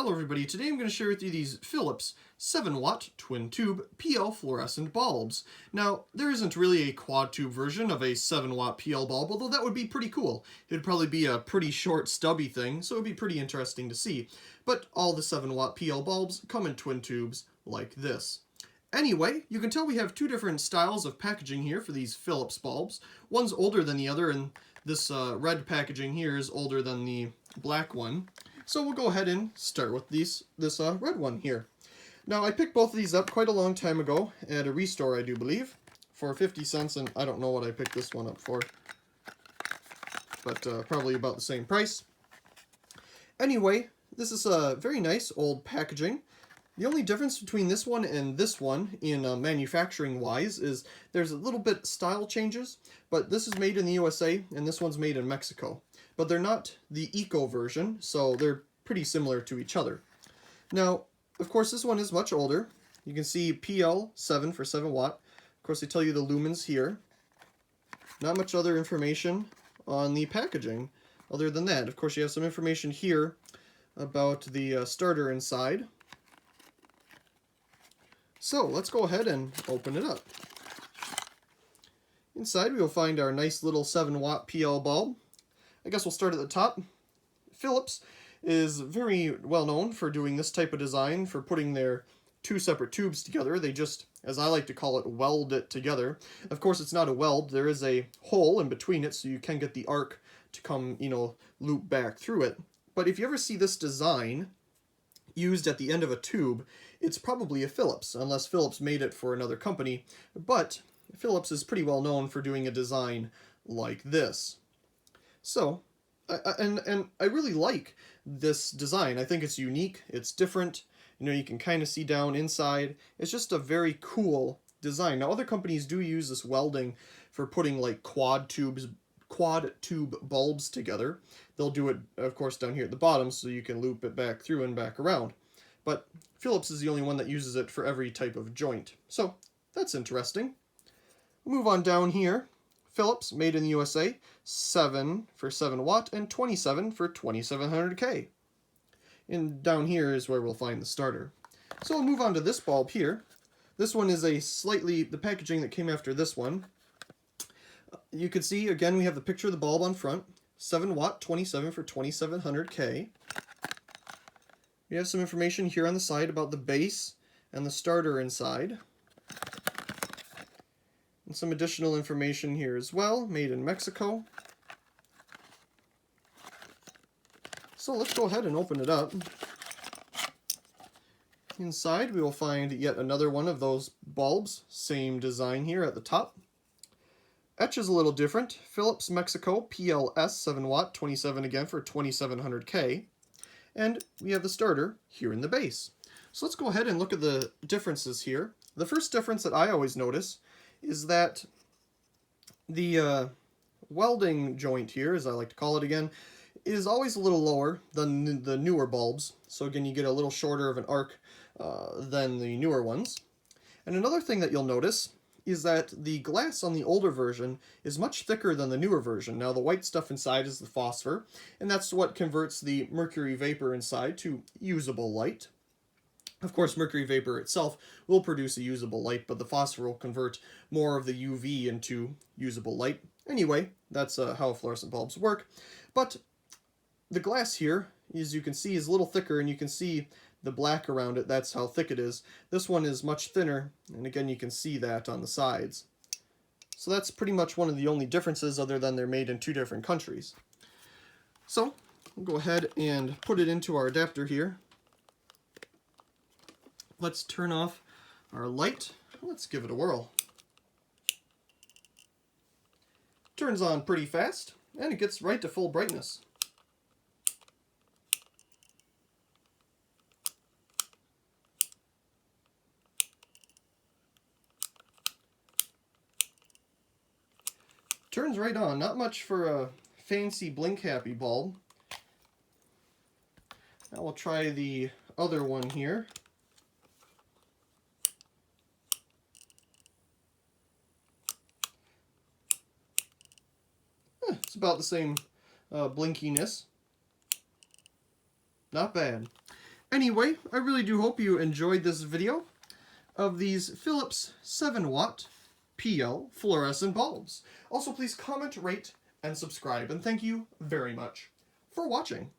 Hello everybody, today I'm going to share with you these Philips 7-watt twin-tube PL fluorescent bulbs. Now, there isn't really a quad-tube version of a 7-watt PL bulb, although that would be pretty cool. It'd probably be a pretty short, stubby thing, so it'd be pretty interesting to see. But all the 7-watt PL bulbs come in twin tubes like this. Anyway, you can tell we have two different styles of packaging here for these Philips bulbs. One's older than the other, and this red packaging here is older than the black one. So we'll go ahead and start with this red one here. Now, I picked both of these up quite a long time ago at a restore, I do believe, for 50 cents, and I don't know what I picked this one up for, but probably about the same price. Anyway, this is a very nice old packaging. The only difference between this one and this one in manufacturing-wise is there's a little bit style changes, but this is made in the USA and this one's made in Mexico. But they're not the Eco version, so they're pretty similar to each other. Now, of course, this one is much older. You can see PL7 for 7 watt. Of course, they tell you the lumens here. Not much other information on the packaging other than that. Of course, you have some information here about the starter inside. So let's go ahead and open it up. Inside, we will find our nice little 7-watt PL bulb. I guess we'll start at the top. Philips is very well known for doing this type of design, for putting their two separate tubes together. They just, as I like to call it, weld it together. Of course, it's not a weld. There is a hole in between it, so you can get the arc to come, loop back through it. But if you ever see this design used at the end of a tube, it's probably a Philips, unless Philips made it for another company. But Philips is pretty well known for doing a design like this. So, and I really like this design. I think it's unique, it's different, you can kind of see down inside. It's just a very cool design. Now, other companies do use this welding for putting like quad tube bulbs together. They'll do it, of course, down here at the bottom so you can loop it back through and back around. But Philips is the only one that uses it for every type of joint. So, that's interesting. Move on down here. Philips, made in the USA, 7 for 7 watt and 27 for 2700K. And down here is where we'll find the starter. So we'll move on to this bulb here. This one is the packaging that came after this one. You can see, again, we have the picture of the bulb on front. 7 watt, 27 for 2700K. We have some information here on the side about the base and the starter inside. And some additional information here as well, made in Mexico. So let's go ahead and open it up. Inside we will find yet another one of those bulbs, same design here at the top. Etch is a little different. Philips Mexico PLS 7 watt, 27 again for 2700K. And we have the starter here in the base. So let's go ahead and look at the differences here. The first difference that I always notice is that the welding joint here, as I like to call it again, is always a little lower than the newer bulbs. So again, you get a little shorter of an arc than the newer ones. And another thing that you'll notice is that the glass on the older version is much thicker than the newer version. Now, the white stuff inside is the phosphor, and that's what converts the mercury vapor inside to usable light. Of course, mercury vapor itself will produce a usable light, but the phosphor will convert more of the UV into usable light. Anyway, that's how fluorescent bulbs work. But the glass here, as you can see, is a little thicker, and you can see the black around it. That's how thick it is. This one is much thinner, and again, you can see that on the sides. So that's pretty much one of the only differences, other than they're made in two different countries. So we'll go ahead and put it into our adapter here. Let's turn off our light. Let's give it a whirl. Turns on pretty fast, and it gets right to full brightness. Turns right on. Not much for a fancy blink happy bulb. Now we'll try the other one here. It's about the same blinkiness. Not bad. Anyway, I really do hope you enjoyed this video of these Philips 7-watt PL fluorescent bulbs. Also, please comment, rate, and subscribe. And thank you very much for watching.